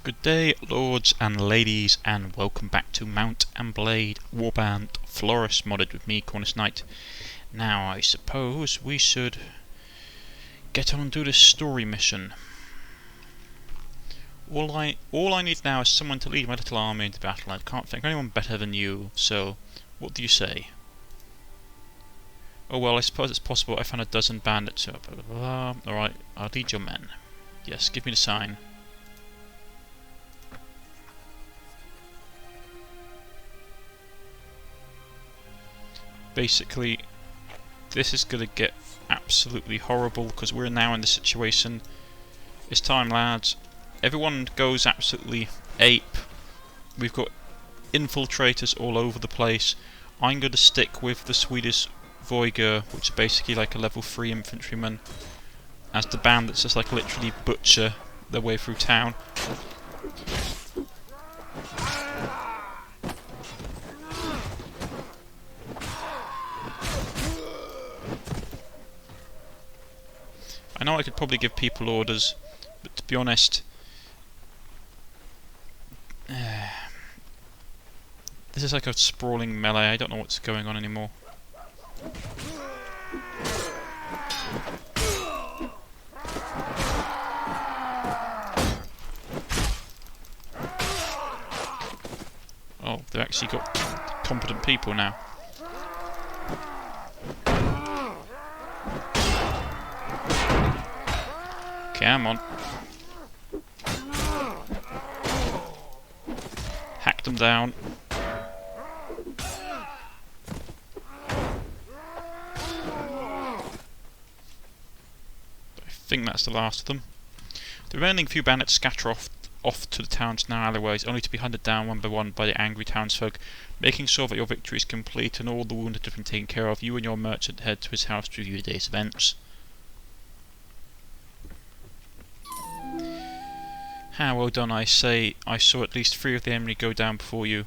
Good day, lords and ladies, and welcome back to Mount and Blade Warband Florist modded with me, Cornish-Knight. Now, I suppose we should get on and do this story mission. All I need now is someone to lead my little army into battle. I can't think of anyone better than you, so what do you say? Oh well, I suppose it's possible I found a dozen bandits. Alright, I'll lead your men. Yes, give me the sign. Basically, this is going to get absolutely horrible because we're now in this situation. It's time, lads. Everyone goes absolutely ape. We've got infiltrators all over the place. I'm going to stick with the Swedish Voiger, which is basically like a level 3 infantryman, as the bandits just like literally butcher their way through town. I know I could probably give people orders, but to be honest, this is like a sprawling melee. I don't know what's going on anymore. Oh, they've actually got competent people now. Come on. Hack them down. I think that's the last of them. The remaining few bandits scatter off to the town's narrow alleyways, only to be hunted down one by one by the angry townsfolk. Making sure that your victory is complete and all the wounded have been taken care of, you and your merchant head to his house to review the day's events. How well done, I say. I saw at least 3 of the enemy go down before you.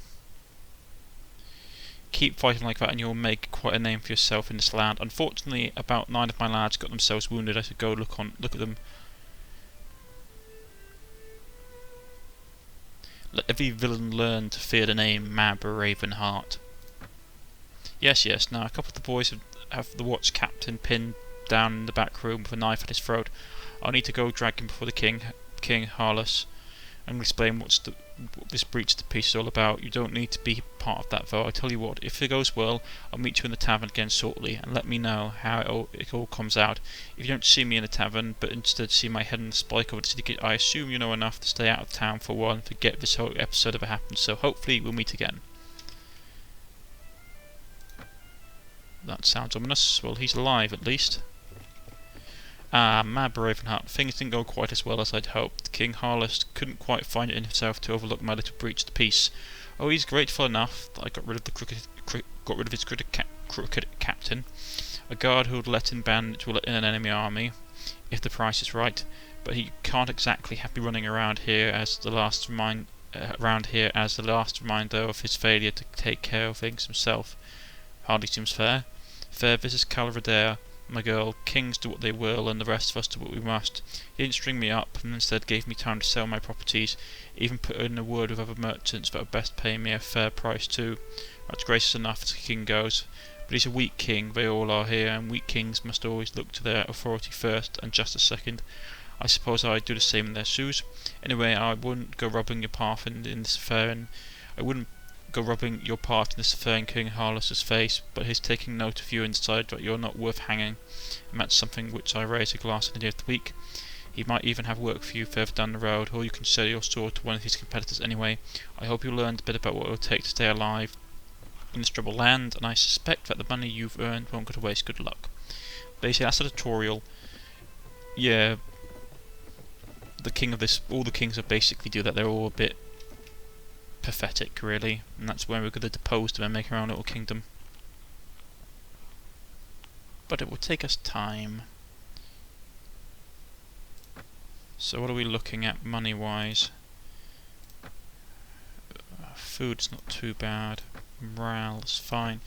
Keep fighting like that and you'll make quite a name for yourself in this land. Unfortunately, about 9 of my lads got themselves wounded. I should go look at them. Let every villain learn to fear the name Mab Ravenheart. Yes, now a couple of the boys have the watch captain pinned down in the back room with a knife at his throat. I'll need to go drag him before the King Harless, and explain what this breach of the peace is all about. You don't need to be part of that though. I tell you what, if it goes well, I'll meet you in the tavern again shortly, and let me know how it all comes out. If you don't see me in the tavern, but instead see my head on the spike over the city gate, I assume you know enough to stay out of town for a while and forget this whole episode ever happened, so hopefully we'll meet again. That sounds ominous. Well, he's alive at least. Mad Ravenheart, things didn't go quite as well as I'd hoped. King Harless couldn't quite find it in himself to overlook my little breach of peace. Oh, he's grateful enough that I got rid of his crooked captain, a guard who would let in bandits will let in an enemy army, if the price is right. But he can't exactly have me running around here as the last reminder of his failure to take care of things himself. Hardly seems fair. This is Calverdare. My girl, kings do what they will, and the rest of us do what we must. He didn't string me up, and instead gave me time to sell my properties, even put in a word with other merchants that are best paying me a fair price too. That's gracious enough as a king goes. But he's a weak king, they all are here, and weak kings must always look to their authority first, and justice second. I suppose I'd do the same in their shoes. Anyway, I wouldn't go rubbing your path in this affair, and I wouldn't go rubbing your part in this affair in King Harless's face, but he's taking note of you and decided that you're not worth hanging, and that's something which I raise a glass at the end of the week. He might even have work for you further down the road, or you can sell your sword to one of his competitors anyway. I hope you learned a bit about what it will take to stay alive in this troubled land, and I suspect that the money you've earned won't go to waste. Good luck. Basically, that's a tutorial. Yeah, all the kings of basically do that. They're all a bit pathetic, really, and that's where we're going to depose them and make our own little kingdom. But it will take us time. So what are we looking at money-wise? Food's not too bad. Morale is fine.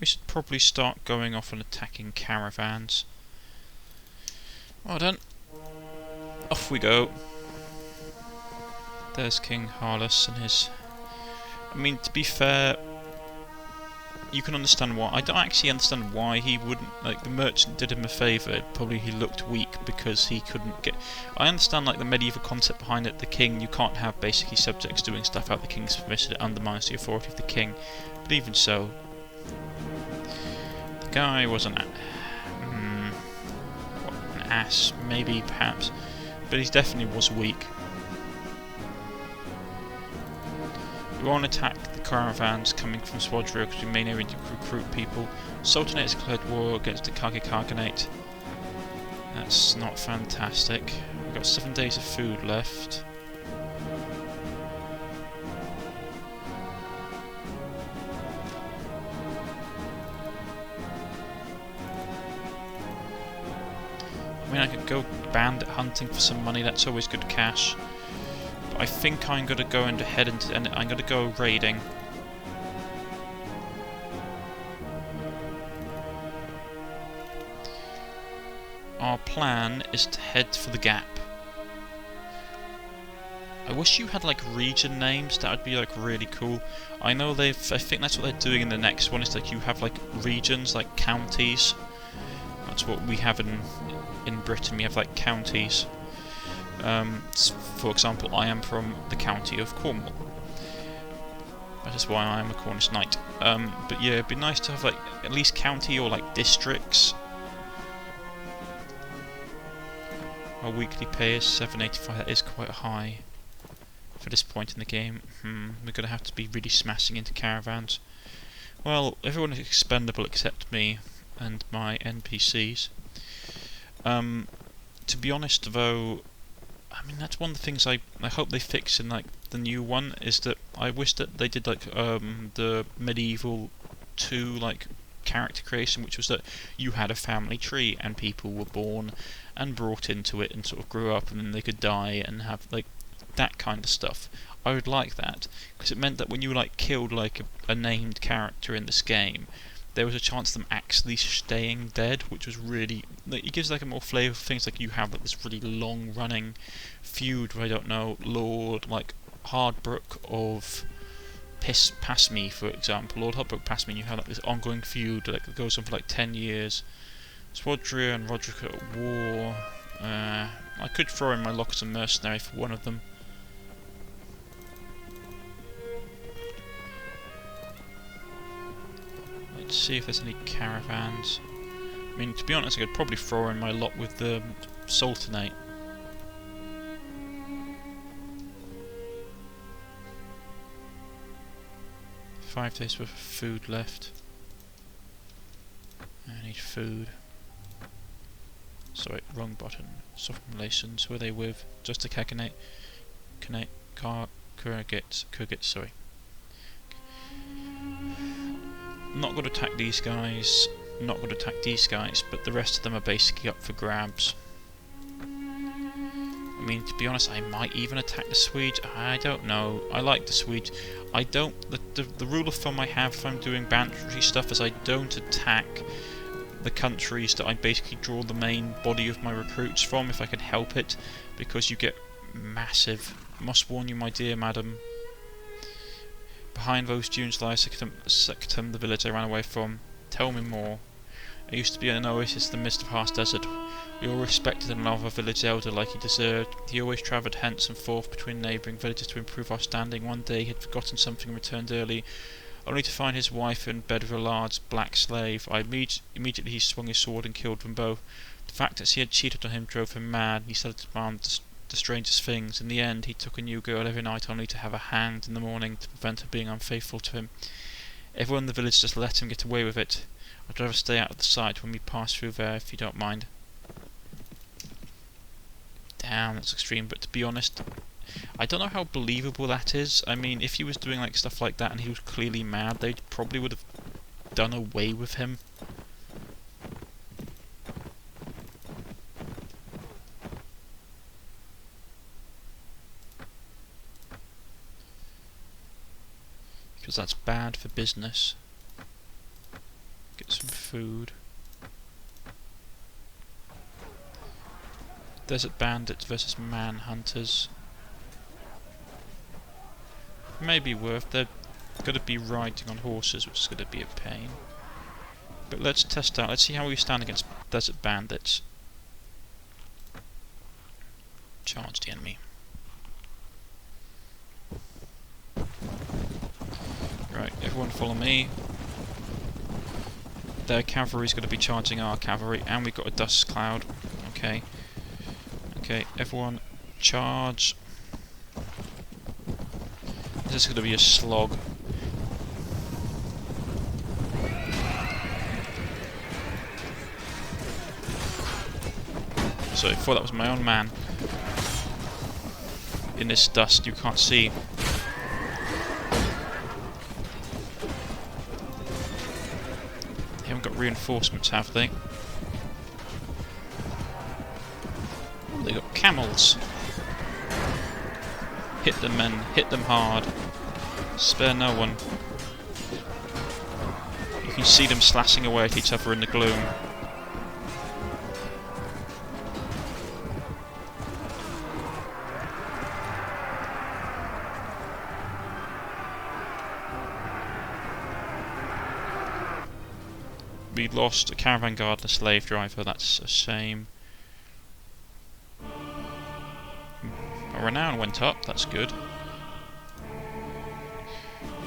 We should probably start going off and attacking caravans. Well done. Off we go. There's King Harlus and his... I mean, to be fair, you can understand why. I don't actually understand why he wouldn't... Like, the merchant did him a favour. Probably he looked weak because he couldn't get... I understand, like, the medieval concept behind it. The king, you can't have basically subjects doing stuff out the king's permission. It undermines the authority of the king. But even so, the guy was an ass, maybe, perhaps. But he definitely was weak. We won't attack the caravans coming from Swadria because we may need to recruit people. Sultanate has declared war against the Kaghanate. That's not fantastic. We've got 7 days of food left. I mean, I could go bandit hunting for some money, that's always good cash. I think I'm gonna go and I'm gonna go raiding. Our plan is to head for the gap. I wish you had like region names, that would be like really cool. I know I think that's what they're doing in the next one, is like you have like regions, like counties. That's what we have in Britain, we have like counties. For example, I am from the county of Cornwall. That is why I am a Cornish-Knight. But yeah, it'd be nice to have like at least county or like districts. Our weekly pay is 785. That is quite high for this point in the game. We're gonna have to be really smashing into caravans. Well, everyone is expendable except me and my NPCs. To be honest, though, I mean, that's one of the things I hope they fix in like the new one, is that I wish that they did like the medieval 2 like character creation, which was that you had a family tree and people were born and brought into it and sort of grew up and then they could die and have like that kind of stuff. I would like that, because it meant that when you like killed like a named character in this game, there was a chance of them actually staying dead, which was really... Like, it gives like a more flavour for things, like you have like this really long running feud with, I don't know, Lord like Hardbrook of Passme, for example. Lord Hardbrook Passme, you have like this ongoing feud like, that goes on for like 10 years. Swadria and Roderick are at war. I could throw in my Lockers and Mercenary for one of them. Let's see if there's any caravans. I mean, to be honest, I could probably throw in my lot with the Sultanate. Five days worth of food left. I need food. Sorry, wrong button. Soft relations. Who are they with? Just a Kaghanate. Kurgit, sorry. Not going to attack these guys, not going to attack these guys, but the rest of them are basically up for grabs. I mean, to be honest, I might even attack the Swedes. I don't know. I like the Swedes. I don't... The rule of thumb I have if I'm doing banditry stuff is I don't attack the countries that I basically draw the main body of my recruits from, if I can help it, because you get massive... Must warn you, my dear madam. Behind those dunes lies Sectum, the village I ran away from. Tell me more. I used to be an oasis in the midst of harsh desert. We all respected and loved our village elder like he deserved. He always travelled hence and forth between neighbouring villages to improve our standing. One day he had forgotten something and returned early, only to find his wife in bed with a large black slave. Immediately he swung his sword and killed them both. The fact that she had cheated on him drove him mad, and he started to demand the strangest things. In the end, he took a new girl every night, only to have her hanged in the morning to prevent her being unfaithful to him. Everyone in the village just let him get away with it. I'd rather stay out of the sight when we pass through there, if you don't mind. Damn, that's extreme, but to be honest, I don't know how believable that is. I mean, if he was doing like stuff like that and he was clearly mad, they probably would have done away with him. Because that's bad for business. Get some food. Desert bandits versus manhunters. May be worth. They're going to be riding on horses, which is going to be a pain. But let's test out. Let's see how we stand against desert bandits. Charge the enemy. Right, everyone follow me. Their cavalry's going to be charging our cavalry, and we've got a dust cloud. Okay. Okay, everyone charge. This is going to be a slog. So I thought that was my own man. In this dust you can't see. They haven't got reinforcements, have they? Oh, they got camels. Hit them, men. Hit them hard. Spare no one. You can see them slashing away at each other in the gloom. We lost a caravan guard and a slave driver, that's a shame. Our renown went up, that's good.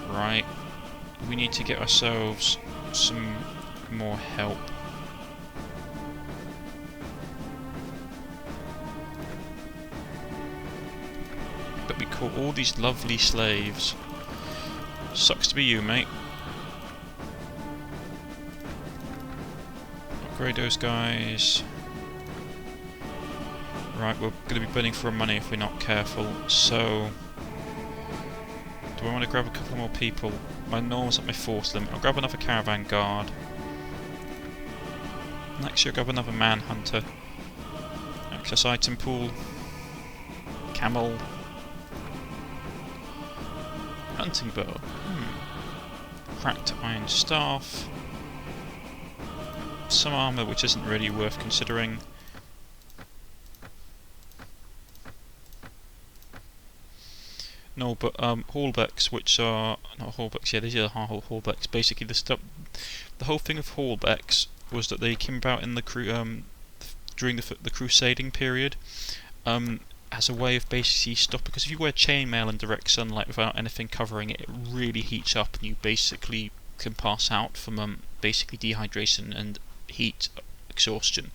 Right, we need to get ourselves some more help. But we caught all these lovely slaves. Sucks to be you, mate. Upgrade those guys. Right, we're going to be burning for money if we're not careful, so... Do I want to grab a couple more people? My norm's at my force limit. I'll grab another caravan guard. Next year I'll grab another manhunter. Access item pool. Camel. Hunting bow. Cracked iron staff. Some armour which isn't really worth considering. No, but hallbacks, which are not hallbacks. Yeah, these are hallbacks. Basically, the whole thing of hallbacks was that they came about in the during the crusading period, as a way of basically stopping. Because if you wear chainmail in direct sunlight without anything covering it, it really heats up, and you basically can pass out from basically dehydration and heat exhaustion.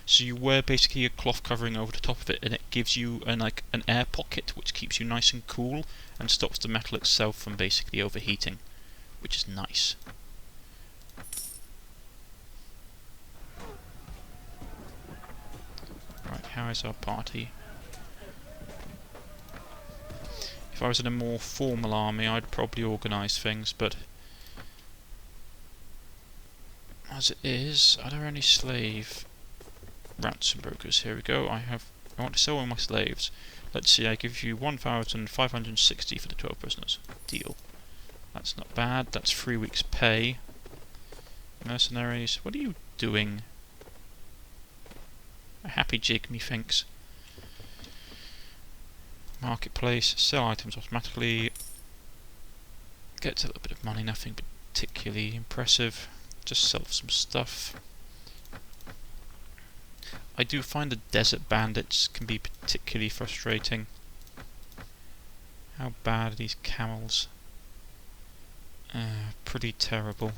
So you wear basically a cloth covering over the top of it, and it gives you an air pocket which keeps you nice and cool and stops the metal itself from basically overheating, which is nice. Right, how is our party? If I was in a more formal army, I'd probably organise things, but as it is, are there any slave ransom brokers? Here we go. I want to sell all my slaves. Let's see, I give you 1,560 for the 12 prisoners. Deal. That's not bad. That's 3 weeks' pay. Mercenaries, what are you doing? A happy jig, methinks. Marketplace, sell items automatically. Gets a little bit of money, nothing particularly impressive. Just sell some stuff. I do find the desert bandits can be particularly frustrating. How bad are these camels? Pretty terrible.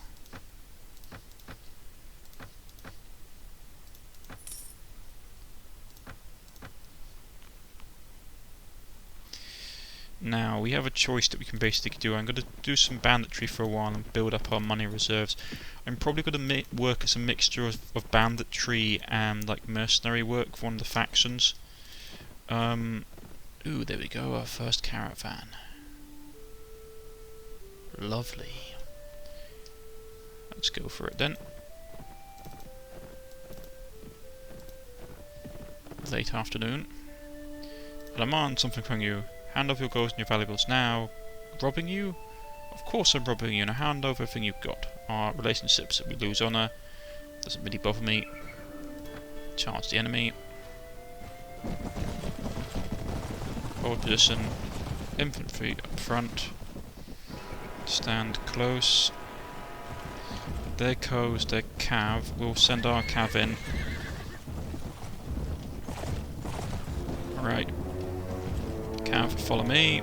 Now, we have a choice that we can basically do. I'm going to do some banditry for a while and build up our money reserves. I'm probably going to work as a mixture of banditry and like mercenary work for one of the factions. Ooh, there we go, our first caravan. Lovely. Let's go for it then. Late afternoon. I demand something from you. Hand over your gold and your valuables now. Robbing you? Of course I'm robbing you. Now hand over everything you've got. Our relationships that we lose honour. Doesn't really bother me. Charge the enemy. Hold position. Infantry up front. Stand close. There goes their cav. We'll send our cav in. Right. Cav, follow me.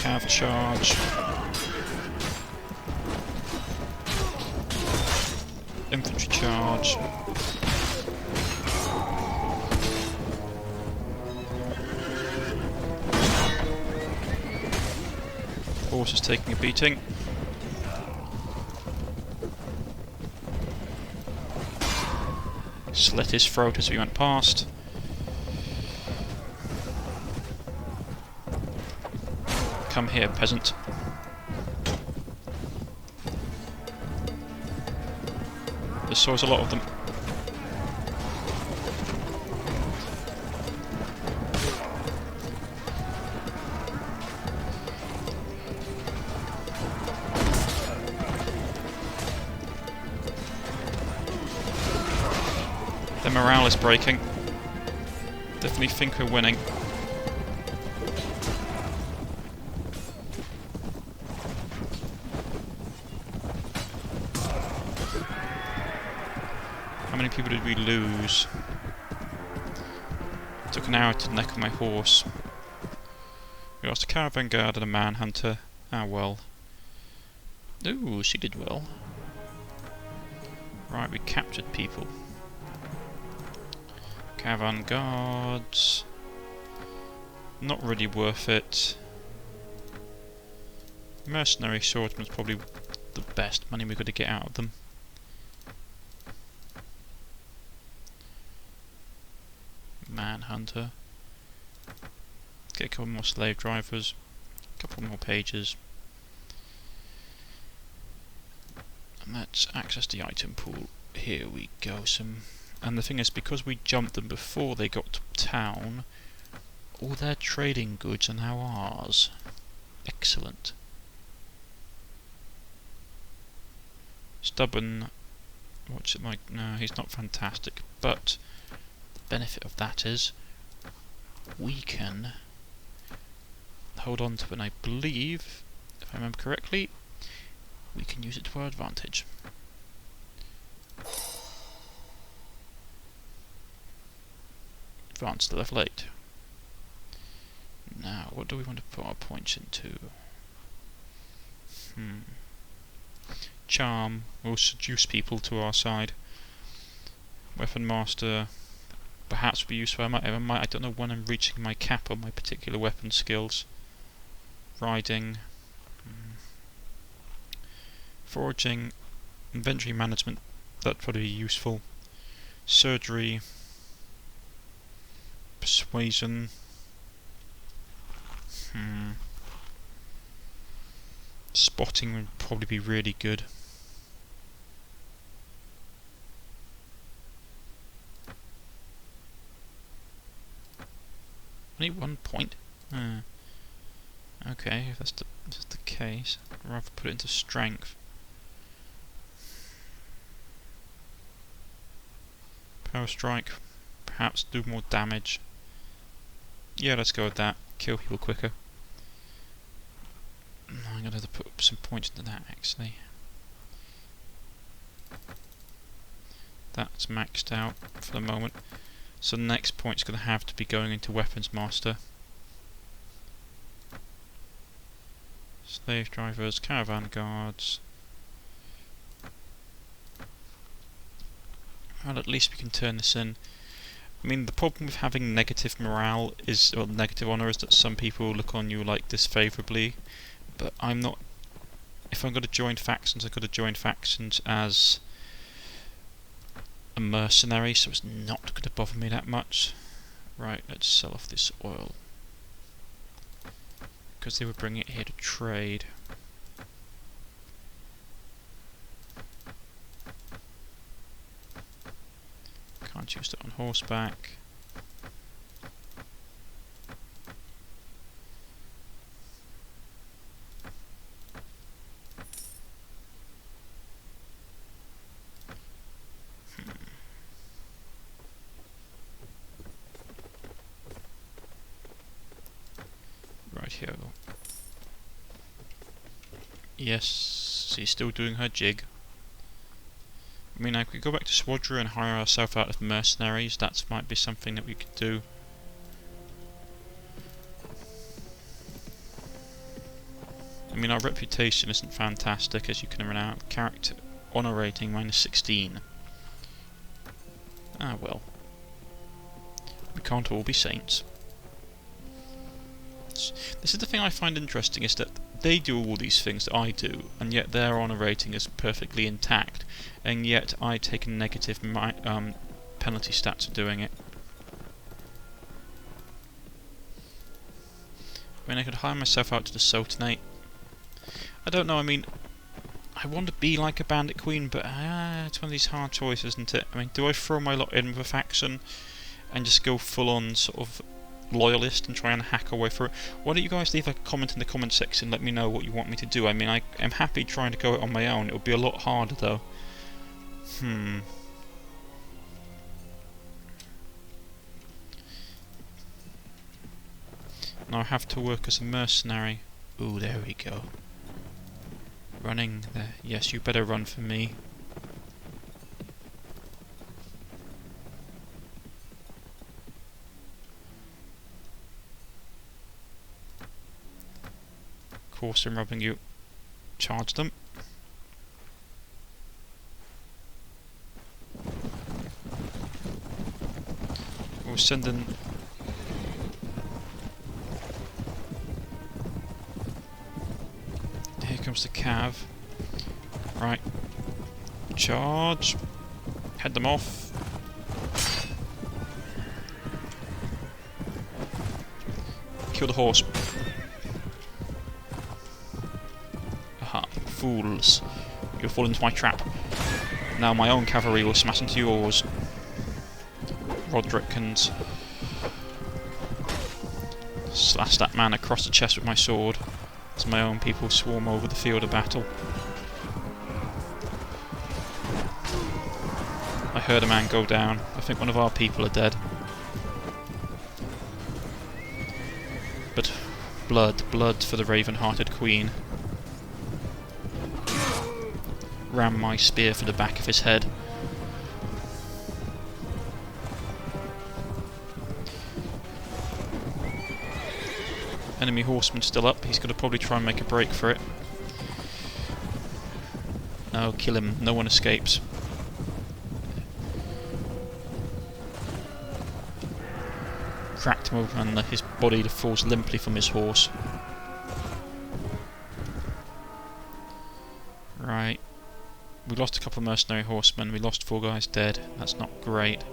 Cav charge. Infantry charge. Horse is taking a beating. Slit his throat as we went past. Come here, peasant. There's a lot of them. Their morale is breaking. Definitely think we're winning. How many people did we lose? It took an hour to neck my horse. We lost a caravan guard and a manhunter. Ah well. Ooh, she did well. Right, we captured people. Caravan guards. Not really worth it. Mercenary swordsman's probably the best money we're going to get out of them. Manhunter. Get a couple more slave drivers. A couple more pages. And let's access the item pool. Here we go. And the thing is, because we jumped them before they got to town, all their trading goods are now ours. Excellent. Stubborn. What's it like? No, he's not fantastic. But the benefit of that is we can hold on to it, and I believe, if I remember correctly, we can use it to our advantage. Advance to level 8. Now, what do we want to put our points into? Charm will seduce people to our side. Weapon master perhaps will be useful. I don't know when I'm reaching my cap on my particular weapon skills. Riding, foraging, inventory management, that'd probably be useful. Surgery, persuasion. Spotting would probably be really good. Only 1 point? Okay, if that's the case, I'd rather put it into strength. Power strike, perhaps do more damage. Yeah, let's go with that. Kill people quicker. I'm going to have to put some points into that actually. That's maxed out for the moment. So the next point's going to have to be going into weapons master. Slave drivers, caravan guards. Well, at least we can turn this in. I mean, the problem with having negative morale is, or negative honour, is that some people look on you like this favourably. But I'm not. If I'm going to join factions, I've got to join factions as a mercenary, so it's not going to bother me that much. Right, let's sell off this oil, because they were bringing it here to trade. Can't use it on horseback. Cool. Yes, she's still doing her jig. I mean, I could go back to Swadra and hire ourselves out of mercenaries. That might be something that we could do. I mean, our reputation isn't fantastic, as you can run out. Character honor rating -16. Ah well. We can't all be saints. This is the thing I find interesting, is that they do all these things that I do, and yet their honour rating is perfectly intact, and yet I take a negative penalty stats for doing it. I mean, I could hire myself out to the Sultanate. I don't know, I mean, I want to be like a bandit queen, but it's one of these hard choices, isn't it? I mean, do I throw my lot in with a faction and just go full on sort of loyalist and try and hack our way through it? Why don't you guys leave a comment in the comment section, let me know what you want me to do. I mean, I am happy trying to go it on my own. It would be a lot harder though. Now I have to work as a mercenary. Ooh, there we go. Running there. Yes, you better run for me. Of course I'm robbing you. Charge them. We'll send in... Here comes the cav. Right. Charge. Head them off. Kill the horse. Aha, fools. You'll fall into my trap. Now my own cavalry will smash into yours. Roderick and slash that man across the chest with my sword as my own people swarm over the field of battle. I heard a man go down. I think one of our people are dead. But blood for the raven-hearted queen. Ram my spear for the back of his head. Enemy horseman still up. He's going to probably try and make a break for it. No, kill him. No one escapes. Cracked him over and his body falls limply from his horse. Right. We lost a couple of mercenary horsemen. We lost 4 guys dead. That's not great.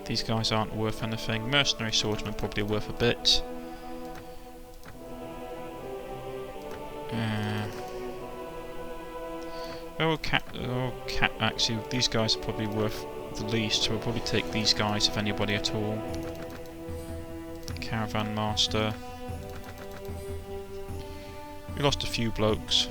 These guys aren't worth anything. Mercenary swordsmen probably are worth a bit. Actually, these guys are probably worth the least, so we'll probably take these guys if anybody at all. Caravan master. We lost a few blokes.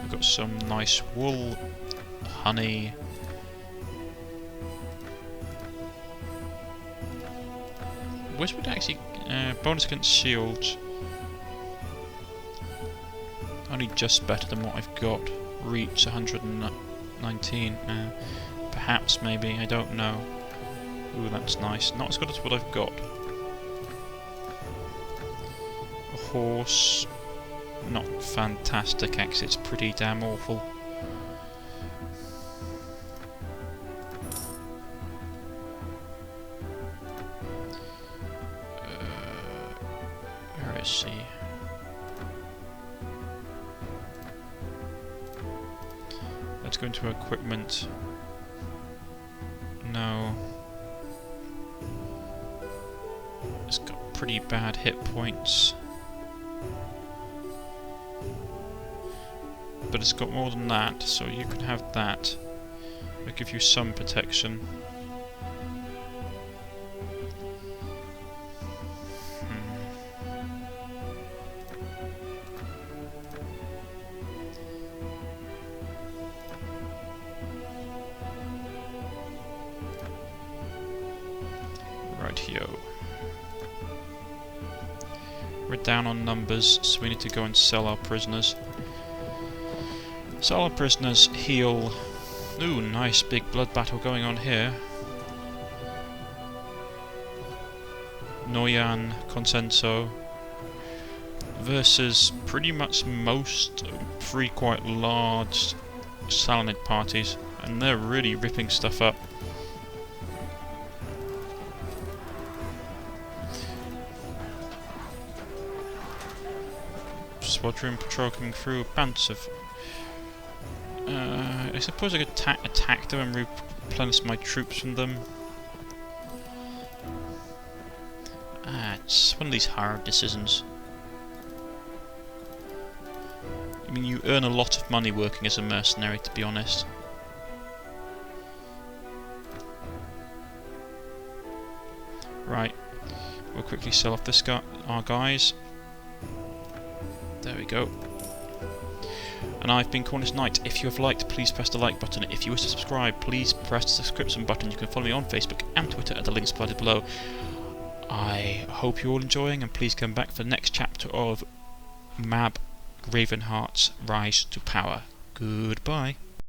We've got some nice wool, honey. Which would actually bonus against shields. Only just better than what I've got. Reach 119. Perhaps, maybe, I don't know. Ooh, that's nice. Not as good as what I've got. A horse. Not fantastic, actually, it's pretty damn awful. Where is she? Let's go into equipment. No. It's got pretty bad hit points. But it's got more than that, so you can have that. It'll give you some protection. We're down on numbers, so we need to go and sell our prisoners. Sell our prisoners, heal. Ooh, nice big blood battle going on here. Noyan Consenso versus pretty much most three quite large Salanid parties, and they're really ripping stuff up. Squadron patrol coming through, bunch of... I suppose I could attack them and replenish my troops from them. It's one of these hard decisions. I mean, you earn a lot of money working as a mercenary, to be honest. Right, we'll quickly sell off this guy, our guys. There we go. And I've been Cornish-Knight. If you have liked, please press the like button. If you wish to subscribe, please press the subscription button. You can follow me on Facebook and Twitter at the links provided below. I hope you're all enjoying, and please come back for the next chapter of Mab Ravenheart's Rise to Power. Goodbye.